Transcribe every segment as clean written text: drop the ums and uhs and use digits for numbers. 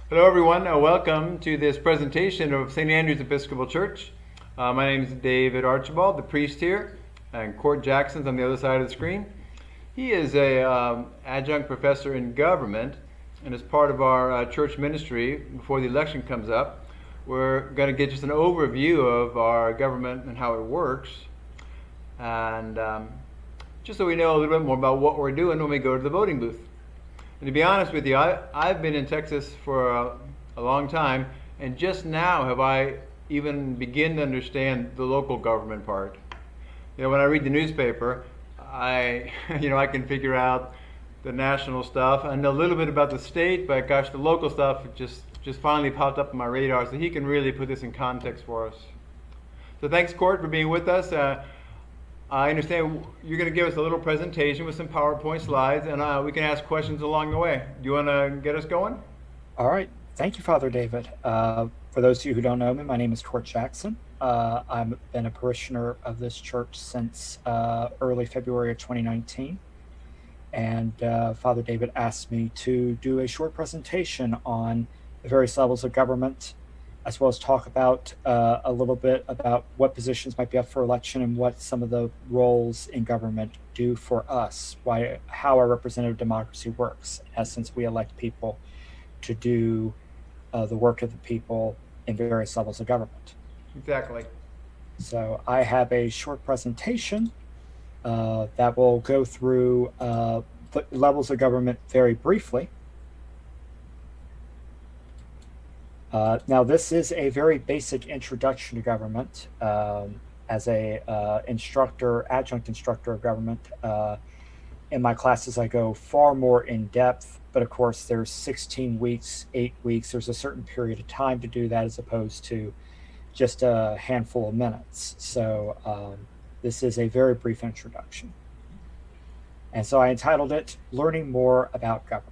Hello, everyone. Welcome to this presentation of St. Andrew's Episcopal Church. My name is David Archibald, the priest here, and Kort Jackson's on the other side of the screen. He is a adjunct professor in government, and as part of our church ministry, before the election comes up, we're going to get just an overview of our government and how it works, and just so we know a little bit more about what we're doing when we go to the voting booth. And to be honest with you, I've been in Texas for a long time, and just now have I even begin to understand the local government part. When I read the newspaper, I can figure out the national stuff. I know a little bit about the state, but gosh, the local stuff just finally popped up on my radar, so he can really put this in context for us. So thanks, Kort, for being with us. I understand you're going to give us a little presentation with some PowerPoint slides, and we can ask questions along the way. Do you want to get us going? All right. Thank you, Father David. For those of you who don't know me, my name is Kort Jackson. I've been a parishioner of this church since early February of 2019. And Father David asked me to do a short presentation on the various levels of government, as well as talk about a little bit about what positions might be up for election and what some of the roles in government do for us, how our representative democracy works. In essence, we elect people to do the work of the people in various levels of government. Exactly. So I have a short presentation that will go through the levels of government very briefly. Now, this is a very basic introduction to government. As a adjunct instructor of government, in my classes, I go far more in depth, but of course, there's 16 weeks, 8 weeks. There's a certain period of time to do that as opposed to just a handful of minutes. So this is a very brief introduction. And so I entitled it, Learning More About Government.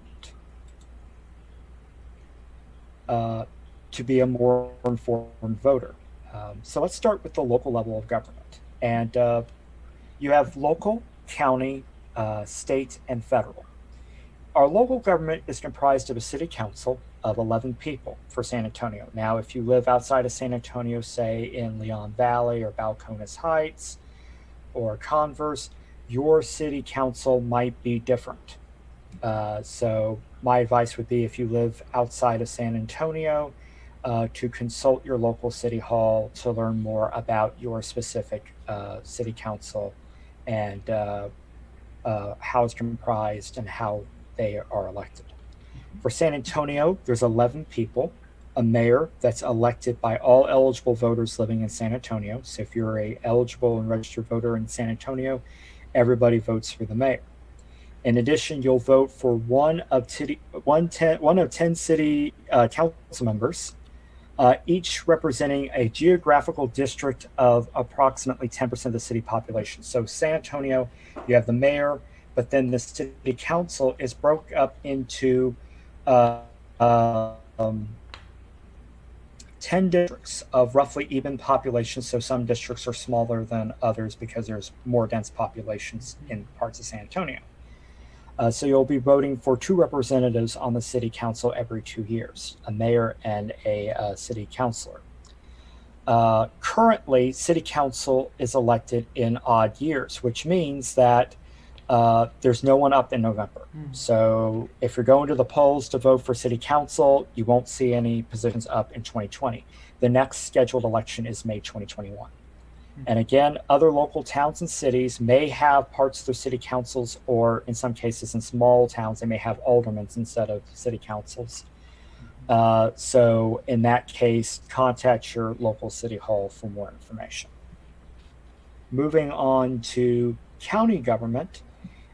To be a more informed voter. So let's start with the local level of government. And you have local, county, state, and federal. Our local government is comprised of a city council of 11 people for San Antonio. Now, if you live outside of San Antonio, say in Leon Valley or Balcones Heights or Converse, your city council might be different. So my advice would be, if you live outside of San Antonio, to consult your local city hall to learn more about your specific city council and how it's comprised and how they are elected. For San Antonio, there's 11 people, a mayor that's elected by all eligible voters living in San Antonio. So if you're a eligible and registered voter in San Antonio, everybody votes for the mayor. In addition, you'll vote for one of 10 city council members, each representing a geographical district of approximately 10% of the city population. So San Antonio, you have the mayor, but then the city council is broke up into 10 districts of roughly even population. So some districts are smaller than others because there's more dense populations in parts of San Antonio. So you'll be voting for 2 representatives on the city council every 2 years, a mayor and a city councilor. Currently, city council is elected in odd years, which means that there's no one up in November. So if you're going to the polls to vote for city council, you won't see any positions up in 2020. The next scheduled election is May 2021. And again, other local towns and cities may have parts of their city councils, or in some cases in small towns, they may have aldermen instead of city councils. So in that case, contact your local city hall for more information. Moving on to county government,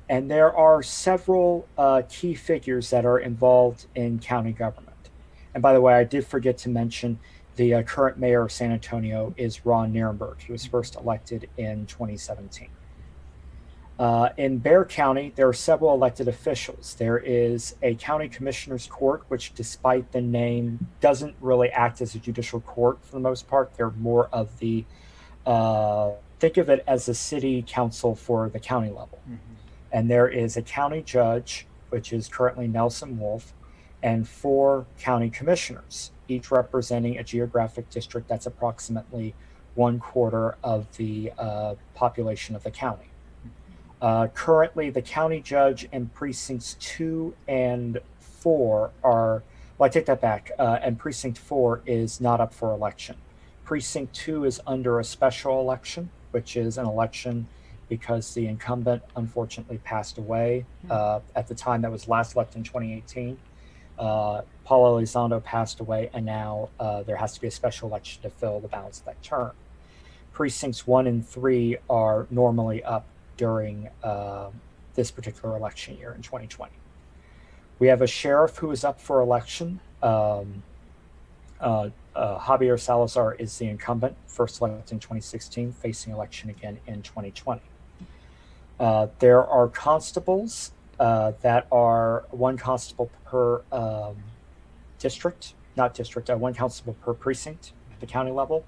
and there are several key figures that are involved in county government. And by the way, I did forget to mention the current mayor of San Antonio is Ron Nirenberg. He was first elected in 2017. In Bexar County, there are several elected officials. There is a county commissioner's court, which, despite the name, doesn't really act as a judicial court for the most part. They're more of the, think of it as a city council for the county level. And there is a county judge, which is currently Nelson Wolf. and 4 county commissioners, each representing a geographic district that's approximately 1/4 of the population of the county. Currently, the county judge in precincts 2 and 4 are, well, I take that back, and precinct 4 is not up for election. Precinct 2 is under a special election, which is an election because the incumbent unfortunately passed away at the time that was last elected in 2018. Paul Elizondo passed away, and now there has to be a special election to fill the balance of that term. Precincts 1 and 3 are normally up during this particular election year in 2020. We have a sheriff who is up for election. Javier Salazar is the incumbent, first elected in 2016, facing election again in 2020. There are constables that are one constable per district, not district, one constable per precinct at the county level.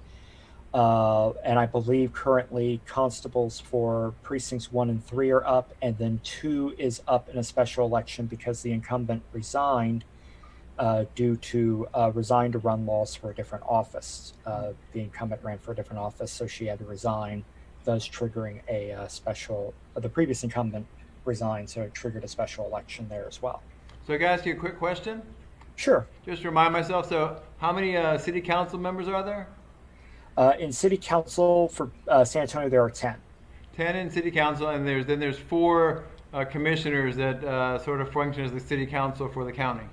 And I believe currently constables for precincts 1 and 3 are up, and then 2 is up in a special election because the incumbent resigned due to resign to run laws for a different office. The incumbent ran for a different office, so she had to resign, thus triggering a special. The previous incumbent resigned, so it triggered a special election there as well. So I can ask you a quick question? Sure. Just to remind myself, so how many city council members are there? In city council for San Antonio, there are 10. 10 in city council, and there's 4 commissioners that sort of function as the city council for the county.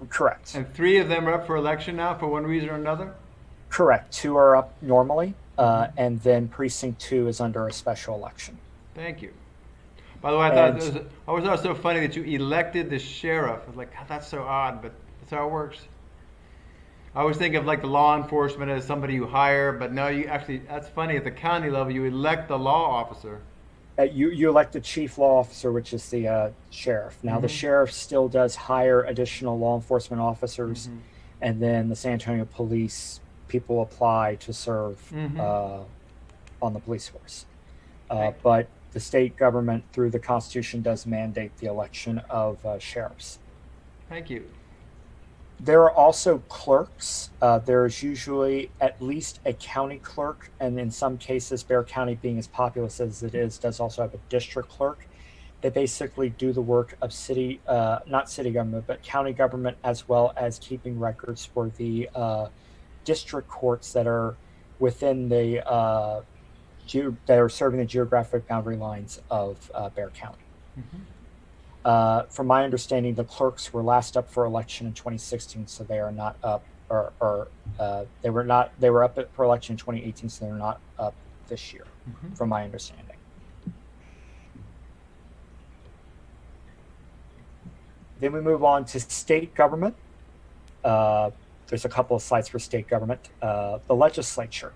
Correct. And 3 of them are up for election now for one reason or another? Correct. 2 are up normally, and then precinct 2 is under a special election. Thank you. By the way, I always thought it was so funny that you elected the sheriff. I was like, God, that's so odd, but that's how it works. I always think of like the law enforcement as somebody you hire, but no, you actually, that's funny, at the county level, you elect the law officer. You elect the chief law officer, which is the sheriff. Now, the sheriff still does hire additional law enforcement officers, and then the San Antonio police people apply to serve on the police force. But the state government, through the Constitution, does mandate the election of sheriffs. Thank you. There are also clerks. There's usually at least a county clerk, and in some cases, Bexar County, being as populous as it is, does also have a district clerk. They basically do the work of city, not city government, but county government, as well as keeping records for the district courts that are within the that are serving the geographic boundary lines of Bexar County. From my understanding, the clerks were last up for election in 2016, so they are not up, they were up for election in 2018, so they're not up this year, from my understanding. Then we move on to state government. There's a couple of slides for state government. The legislature.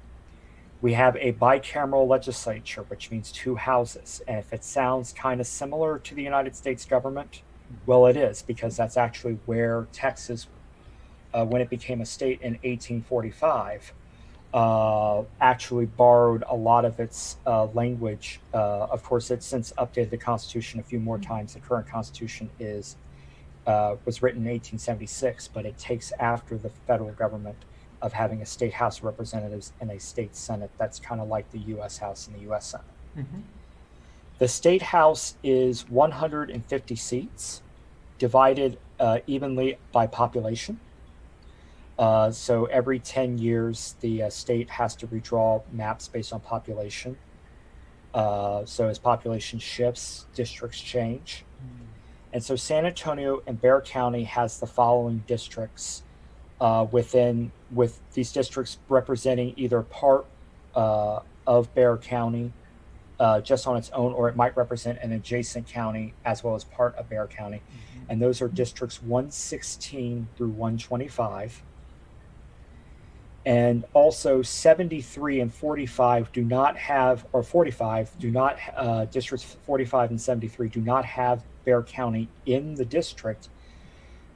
We have a bicameral legislature, which means 2 houses. And if it sounds kind of similar to the United States government, well, it is, because that's actually where Texas, when it became a state in 1845, actually borrowed a lot of its language. Of course, it's since updated the Constitution a few more times. The current Constitution was written in 1876, but it takes after the federal government of having a state House of Representatives and a state Senate. That's kind of like the U.S. House and the U.S. Senate. The state House is 150 seats, divided evenly by population. So every 10 years, the state has to redraw maps based on population. So as population shifts, districts change. And so San Antonio and Bexar County has the following districts with these districts representing either part of Bexar County just on its own, or it might represent an adjacent county as well as part of Bexar County. And those are districts 116 through 125. And also 73 and 45 do not have, or 45 do not, districts 45 and 73 do not have Bexar County in the district,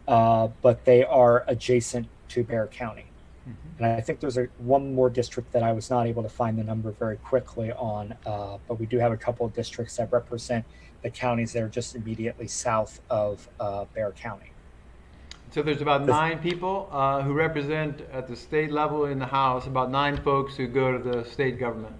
but they are adjacent to Bexar County. And I think there's one more district that I was not able to find the number very quickly on, but we do have a couple of districts that represent the counties that are just immediately south of Bexar County. So there's about The, 9 people who represent at the state level in the House, about 9 folks who go to the state government.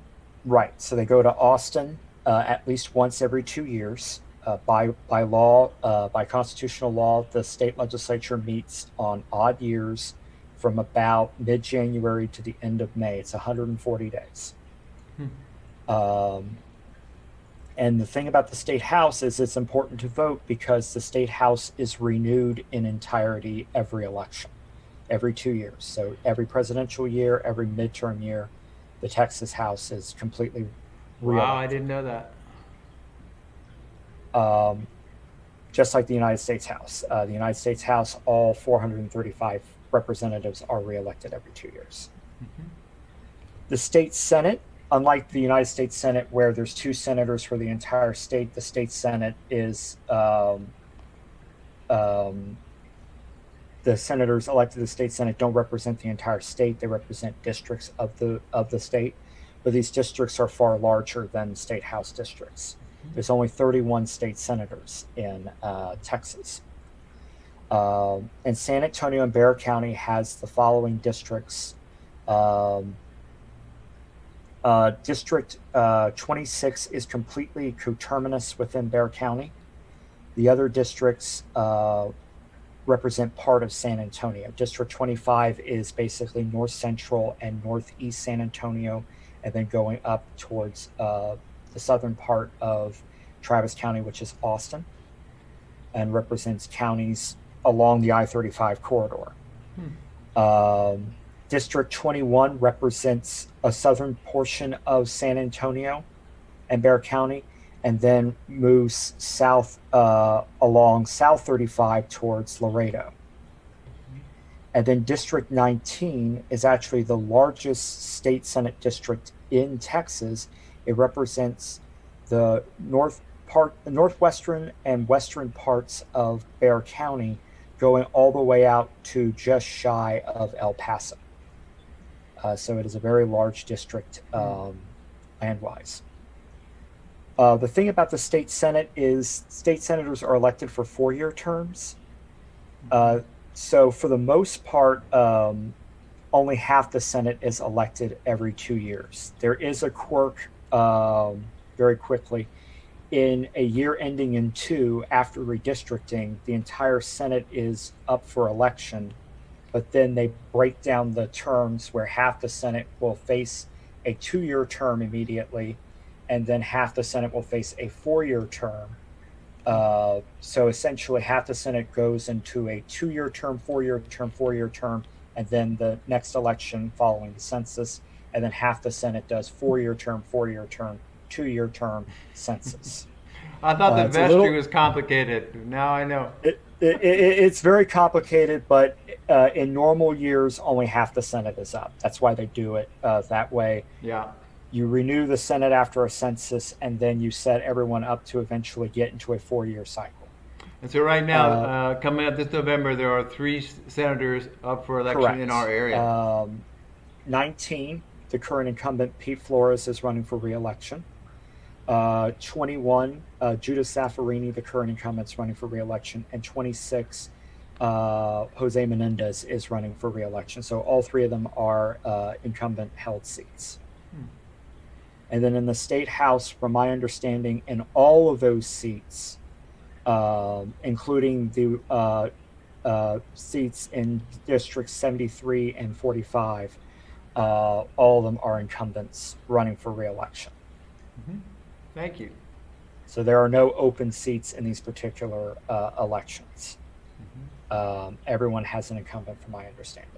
right. So they go to Austin at least once every 2 years. By law, by constitutional law, the state legislature meets on odd years from about mid-January to the end of May. It's 140 days. Hmm. Um, and the thing about the state house is it's important to vote because the state house is renewed in entirety every election, every 2 years. So every presidential year, every midterm year, the Texas House is completely Wow, I reelected. didn't know that. Um, just like the United States House. The United States House, all 435 representatives are reelected every 2 years. Mhm. The state Senate, unlike the United States Senate, where there's 2 senators for the entire state, the state Senate is um, the senators elected to the state Senate don't represent the entire state; they represent districts of the state. But these districts are far larger than state House districts. There's only 31 state senators in Texas. And San Antonio and Bexar County has the following districts. Um, District 26 is completely coterminous within Bexar County. The other districts represent part of San Antonio. District 25 is basically north central and northeast San Antonio, and then going up towards the southern part of Travis County, which is Austin, and represents counties along the I-35 corridor. District 21 represents a southern portion of San Antonio and Bexar County, and then moves south along South 35 towards Laredo. And then District 19 is actually the largest state Senate district in Texas. It represents the northwestern and western parts of Bexar County, going all the way out to just shy of El Paso. So it is a very large district land-wise. The thing about the state Senate is state senators are elected for 4-year terms. So for the most part, only half the Senate is elected every 2 years. There is a quirk, very quickly. In a year ending in 2, after redistricting, the entire Senate is up for election, but then they break down the terms where half the Senate will face a 2-year term immediately, and then half the Senate will face a 4-year term. So essentially, half the Senate goes into a 2-year term, 4-year term, 4-year term, and then the next election following the census, and then half the Senate does 4-year term, 4-year term, 2-year term, census. I thought the It's a vestry little. was complicated. Now I know. It's very complicated, but in normal years, only half the Senate is up. That's why they do it that way. Yeah. You renew the Senate after a census, and then you set everyone up to eventually get into a 4-year cycle. And so right now, Uh, coming up this November, there are 3 senators up for election in our Correct. area. 19, the current incumbent Pete Flores is running for re-election. 21, Judah Saffarini, the current incumbent, is running for re-election, and 26, Jose Menendez is running for re-election. So all 3 of them are incumbent held seats. And then in the state house, from my understanding, in all of those seats, including the seats in districts 73 and 45, all of them are incumbents running for re-election. Thank you. So there are no open seats in these particular elections. Everyone has an incumbent, from my understanding.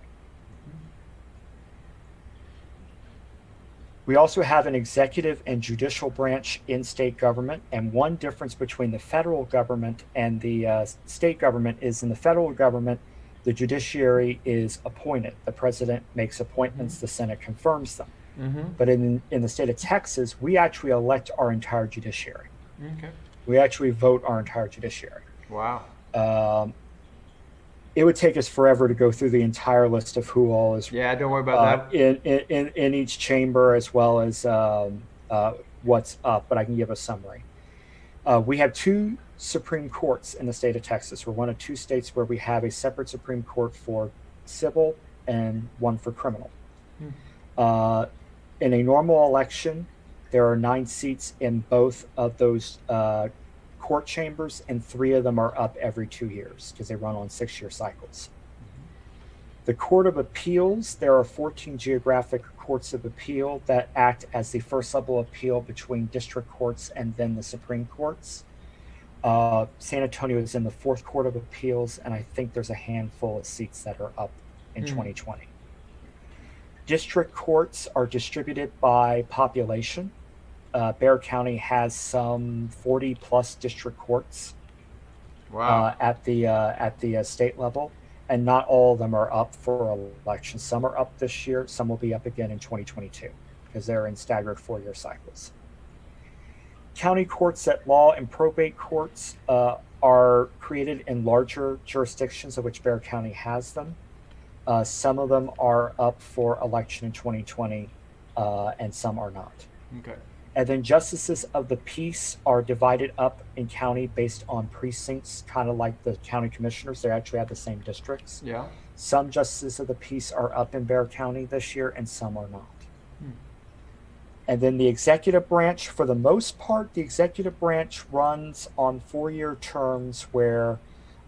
We also have an executive and judicial branch in state government, and one difference between the federal government and the state government is in the federal government, the judiciary is appointed. The president makes appointments, the Senate confirms them. But in the state of Texas, we actually elect our entire judiciary. Okay. We actually vote our entire judiciary. Wow. It would take us forever to go through the entire list of who all is Yeah, don't worry about that. in each chamber, as well as what's up, but I can give a summary. We have 2 Supreme Courts in the state of Texas. We're one of two states where we have a separate Supreme Court for civil and one for criminal. Hmm. In a normal election, there are 9 seats in both of those court chambers, and 3 of them are up every 2 years because they run on 6-year cycles. The Court of Appeals, there are 14 geographic courts of appeal that act as the first level appeal between district courts and then the Supreme Courts. San Antonio is in the 4th Court of Appeals, and I think there's a handful of seats that are up in 2020. District courts are distributed by population. Bexar County has some 40 plus district courts. Wow. At the state level, and not all of them are up for election. Some are up this year, some will be up again in 2022 because they're in staggered 4-year cycles. County courts at law and probate courts are created in larger jurisdictions, of which Bexar County has them. Some of them are up for election in 2020, and some are not. Okay. And then justices of the peace are divided up in county based on precincts, kind of like the county commissioners. They actually have the same districts. Yeah. Some justices of the peace are up in Bexar County this year, and some are not. And then the executive branch, for the most part, the executive branch runs on 4-year terms where,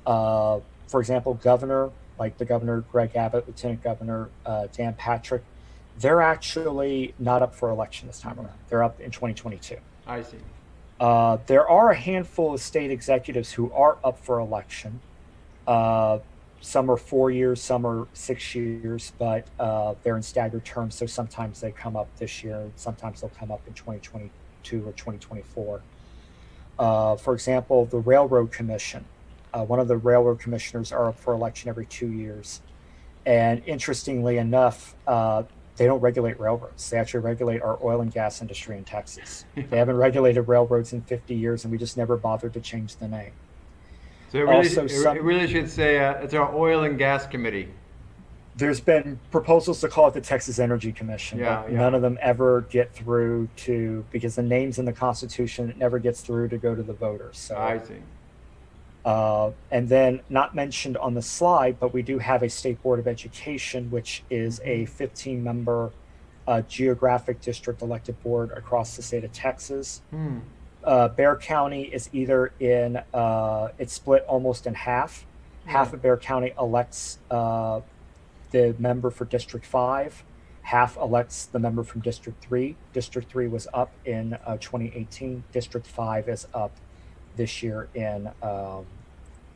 for example, governor, like the governor, Greg Abbott, Lieutenant Governor Dan Patrick, they're actually not up for election this time around. They're up in 2022. I see. There are a handful of state executives who are up for election. Some are 4 years, some are 6 years, but they're in staggered terms. So sometimes they come up this year, and sometimes they'll come up in 2022 or 2024. For example, the Railroad Commission. One of the railroad commissioners are up for election every 2 years. And interestingly enough, they don't regulate railroads. They actually regulate our oil and gas industry in Texas. They haven't regulated railroads in 50 years, and we just never bothered to change the name. So it really should say it's our Oil and Gas Committee. There's been proposals to call it the Texas Energy Commission, but none of them ever get through to, because the name's in the Constitution, it never gets through to go to the voters. So I see. And then, not mentioned on the slide, but we do have a State Board of Education, which is a 15-member geographic district elected board across the state of Texas. Bexar County is either in, it's split almost in half. Half of Bexar County elects the member for District 5. Half elects the member from District 3. District 3 was up in 2018. District 5 is up this year in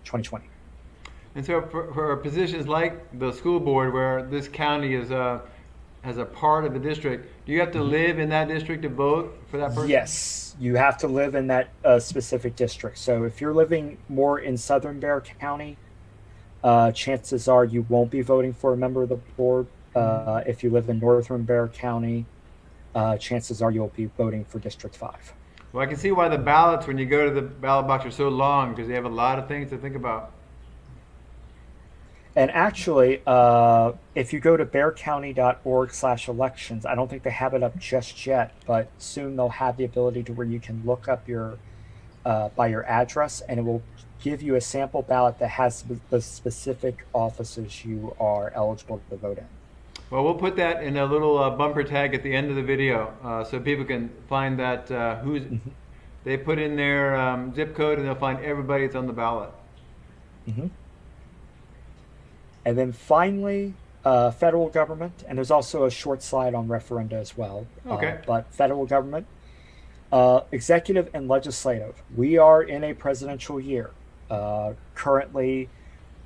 2020. And so for positions like the school board, where this county is has a part of the district, do you have to live in that district to vote for that person? Yes, you have to live in that specific district. So if you're living more in southern Bexar County, chances are you won't be voting for a member of the board. If you live in northern Bexar County, chances are you'll be voting for District 5. Well, I can see why the ballots, when you go to the ballot box, are so long, because they have a lot of things to think about. And actually, if you go to bexarcounty.org/elections, I don't think they have it up just yet, but soon they'll have the ability to where you can look up your by your address, and it will give you a sample ballot that has the specific offices you are eligible to vote in. Well, we'll put that in a little bumper tag at the end of the video, so people can find that who's. They put in their zip code, and they'll find everybody that's on the ballot. And then finally, federal government, and there's also a short slide on referenda as well. Okay. But federal government, executive and legislative, we are in a presidential year. Currently,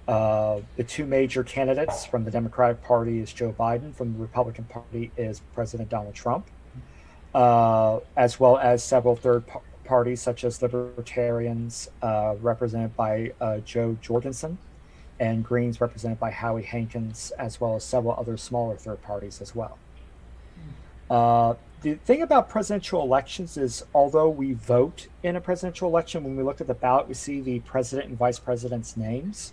the two major candidates from the Democratic Party is Joe Biden, from the Republican Party is President Donald Trump, as well as several third parties such as Libertarians, represented by Joe Jorgensen, and Greens represented by Howie Hankins, as well as several other smaller third parties as well. The thing about presidential elections is, although we vote in a presidential election, when we look at the ballot, we see the president and vice president's names.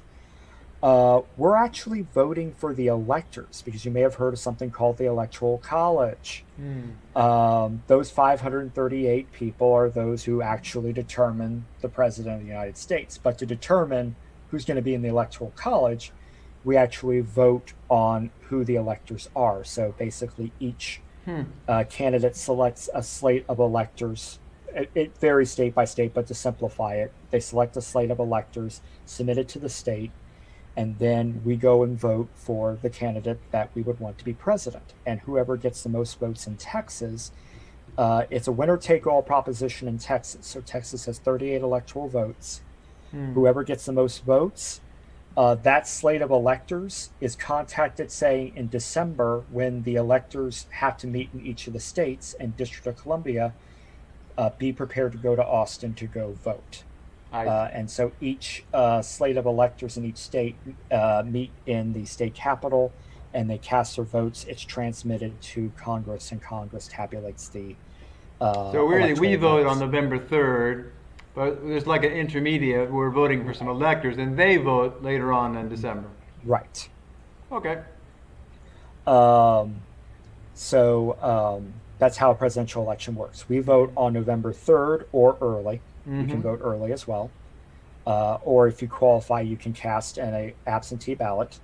We're actually voting for the electors because you may have heard of something called the Electoral College. Hmm. Those 538 people are those who actually determine the president of the United States. But to determine who's going to be in the Electoral College, we actually vote on who the electors are. So basically, each Hmm. candidate selects a slate of electors. It varies state by state, but to simplify it, they select a slate of electors, submit it to the state, and then we go and vote for the candidate that we would want to be president. And whoever gets the most votes in Texas, it's a winner take all proposition in Texas. So Texas has 38 electoral votes. Hmm. Whoever gets the most votes, that slate of electors is contacted, say, in December when the electors have to meet in each of the states and District of Columbia. Be prepared to go to Austin to go vote. I see. And so each slate of electors in each state meet in the state capitol and they cast their votes. It's transmitted to Congress, and Congress tabulates the So really, we electoral vote on votes. November 3rd, but there's like an intermediate. We're voting for some electors, and they vote later on in December. Right. Okay. Um, so that's how a presidential election works. We vote on November 3rd or early. You can Mm-hmm. vote early as well. Or if you qualify, you can cast an absentee ballot.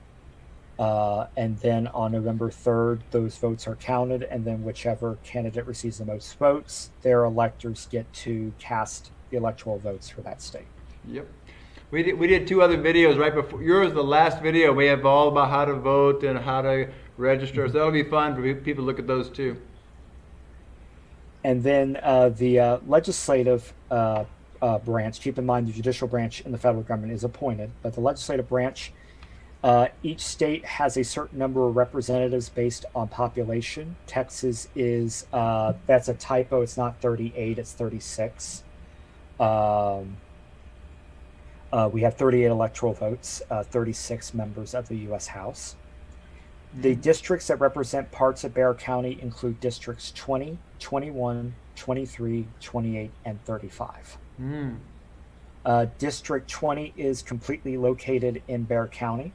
And then on November 3rd, those votes are counted, and then whichever candidate receives the most votes, their electors get to cast the electoral votes for that state. Yep. We did two other videos right before yours. The last video we have all about how to vote and how to register. So that'll be fun for people to look at those too. And then the legislative branch, keep in mind the judicial branch in the federal government is appointed, but the legislative branch, each state has a certain number of representatives based on population. Texas is, that's a typo, it's not 38, it's 36. Um, we have 38 electoral votes, 36 members of the U.S. House. The Mm. districts that represent parts of Bexar County include districts 20, 21, 23, 28, and 35. Mm. District 20 is completely located in Bexar County,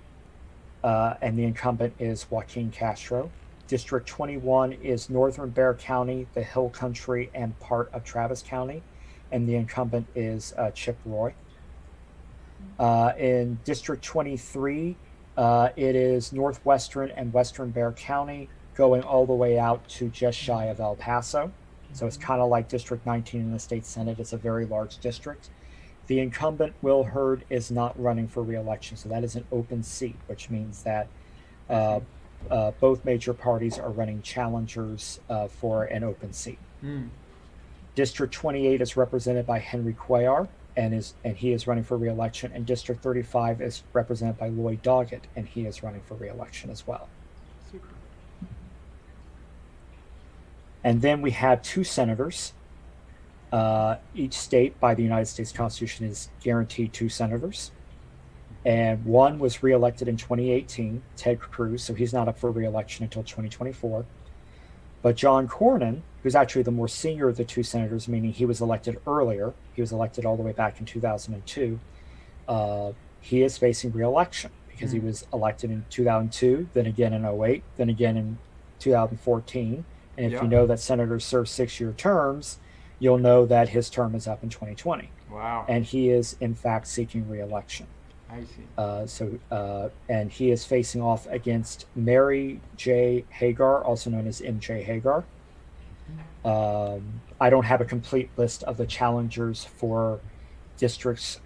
and the incumbent is Joaquin Castro. District 21 is northern Bexar County, the Hill Country, and part of Travis County, and the incumbent is Chip Roy. In District 23, it is northwestern and western Bexar County, going all the way out to just shy of El Paso. So it's kind of like District 19 in the state Senate. It's a very large district. The incumbent, Will Hurd, is not running for re-election, so that is an open seat, which means that both major parties are running challengers for an open seat. Mm. District 28 is represented by Henry Cuellar, and he is running for re-election, and District 35 is represented by Lloyd Doggett, and he is running for re-election as well. Super. And then we have two senators. Each state by the United States Constitution is guaranteed two senators. And one was reelected in 2018, Ted Cruz, so he's not up for reelection until 2024. But John Cornyn, who's actually the more senior of the two senators, meaning he was elected earlier, he was elected all the way back in 2002, he is facing reelection because he was elected in 2002, then again in 08, then again in 2014. And if Yeah. you know that senators serve 6-year terms, you'll know that his term is up in 2020. Wow. And he is, in fact, seeking reelection. I see. And he is facing off against Mary J. Hagar, also known as MJ Hagar. I don't have a complete list of the challengers for districts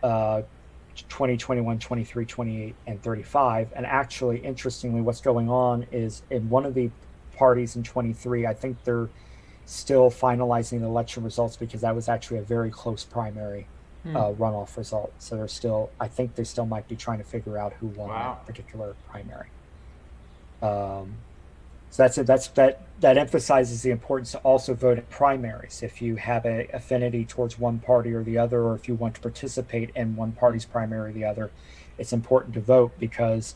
20, 21, 23, 28, and 35. And actually, interestingly, what's going on is in one of the parties in 23, I think they're still finalizing the election results because that was actually a very close primary runoff result. So they're still, I think they still might be trying to figure out who won Wow. that particular primary. So that's it. That emphasizes the importance to also vote in primaries. If you have an affinity towards one party or the other, or if you want to participate in one party's primary or the other, it's important to vote because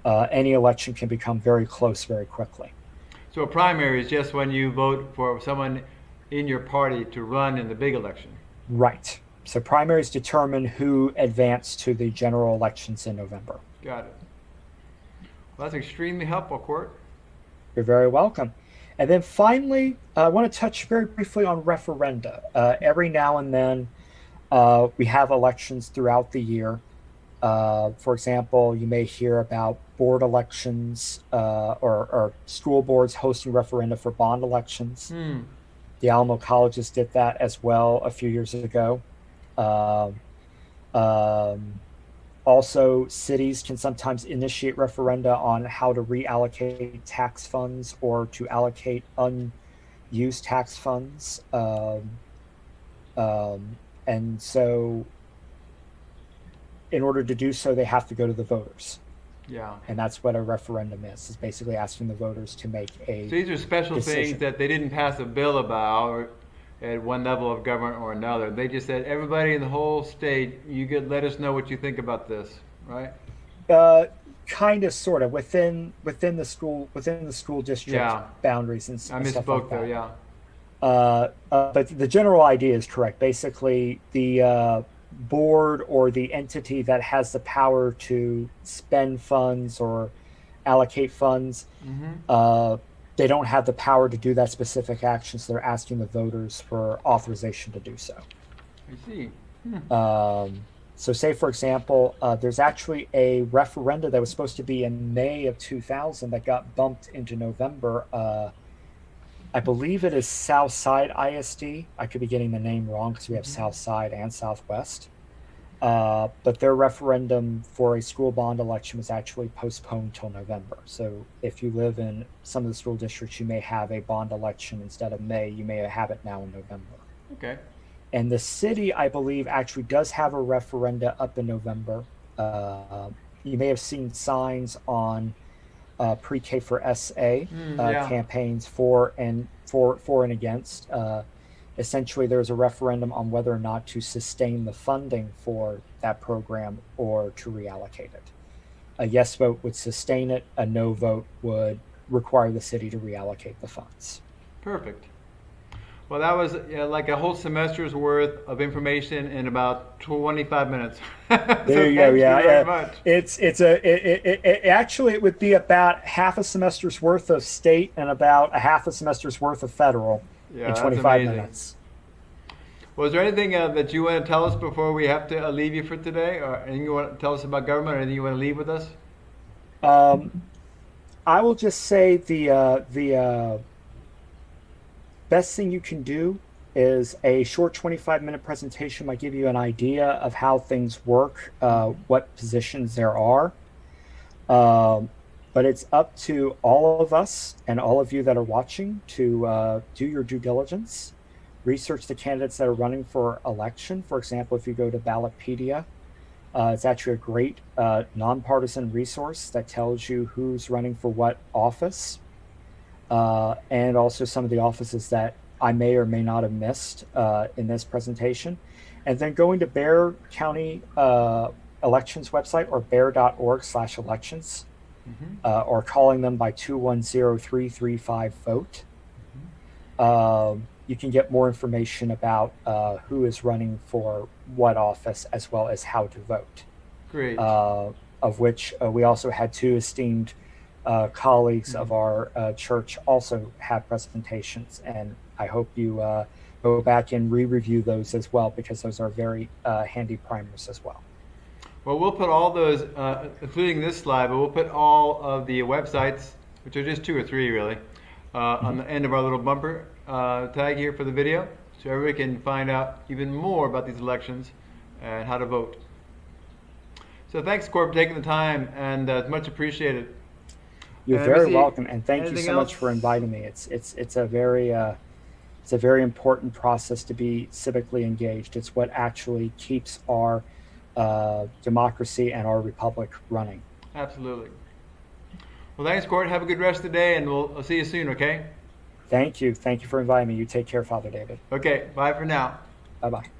any election can become very close very quickly. So a primary is just when you vote for someone in your party to run in the big election. Right. So primaries determine who advance to the general elections in November. Got it. Well, that's extremely helpful, Kort. You're very welcome. And then finally, I want to touch very briefly on referenda. Every now and then, we have elections throughout the year. For example, you may hear about board elections or school boards hosting referenda for bond elections. Hmm. The Alamo colleges did that as well a few years ago. Um, um, Also, cities can sometimes initiate referenda on how to reallocate tax funds or to allocate unused tax funds. Um, and so, in order to do so, they have to go to the voters. Yeah. And that's what a referendum is basically asking the voters to make a So these are special decision. things that they didn't pass a bill about or at one level of government or another. They just said, everybody in the whole state, let us know what you think about this, right? Uh, Kind of, sort of within the school district Yeah. boundaries I and stuff like misspoke there, that. yeah. But the general idea is correct. Basically, the board or the entity that has the power to spend funds or allocate funds, Mm-hmm. uh, they don't have the power to do that specific action, so they're asking the voters for authorization to do so. I see. Hmm. So, say for example, there's actually a referenda that was supposed to be in May of 2000 that got bumped into November. I believe it is Southside ISD. I could be getting the name wrong because we have Mm-hmm. Southside and Southwest. But their referendum for a school bond election was actually postponed till November. So if you live in some of the school districts, you may have a bond election instead of May. You may have it now in November. Okay. And the city, I believe, actually does have a referenda up in November. You may have seen signs on pre-K for SA Yeah. campaigns for and against. Essentially, there's a referendum on whether or not to sustain the funding for that program or to reallocate it. A yes vote would sustain it. A no vote would require the city to reallocate the funds. Perfect. Well, that was like a whole semester's worth of information in about 25 minutes. So There you go. thank you Yeah, very much. actually it would be about half a semester's worth of state and about a half a semester's worth of federal in Yeah, that's 25 amazing. minutes. Well, is there anything that you want to tell us before we have to leave you for today? Or anything you want to tell us about government or anything you want to leave with us? Um, I will just say the best thing you can do is a short 25-minute presentation might give you an idea of how things work, what positions there are. But it's up to all of us and all of you that are watching to do your due diligence, research the candidates that are running for election. For example, if you go to Ballotpedia, it's actually a great nonpartisan resource that tells you who's running for what office, and also some of the offices that I may or may not have missed in this presentation. And then going to Bear County Elections website or bear.org/elections, or calling them by 210-335-VOTE. You can get more information about who is running for what office as well as how to vote. Great. Of which we also had two esteemed colleagues of our church also have presentations, and I hope you go back and re-review those as well, because those are very handy primers as well. Well, we'll put all those, including this slide, but we'll put all of the websites, which are just 2 or 3 really, on the end of our little bumper tag here for the video, so everybody can find out even more about these elections and how to vote. So thanks, Kort, for taking the time, and it's much appreciated. You're And let me very see, welcome, and thank you anything so much else? for inviting me. It's a very important process to be civically engaged. It's what actually keeps our democracy and our republic running. Absolutely. Well, thanks, Kort. Have a good rest of the day, and I'll see you soon, okay? Thank you for inviting me. You take care, Father David. Okay, bye for now. Bye bye.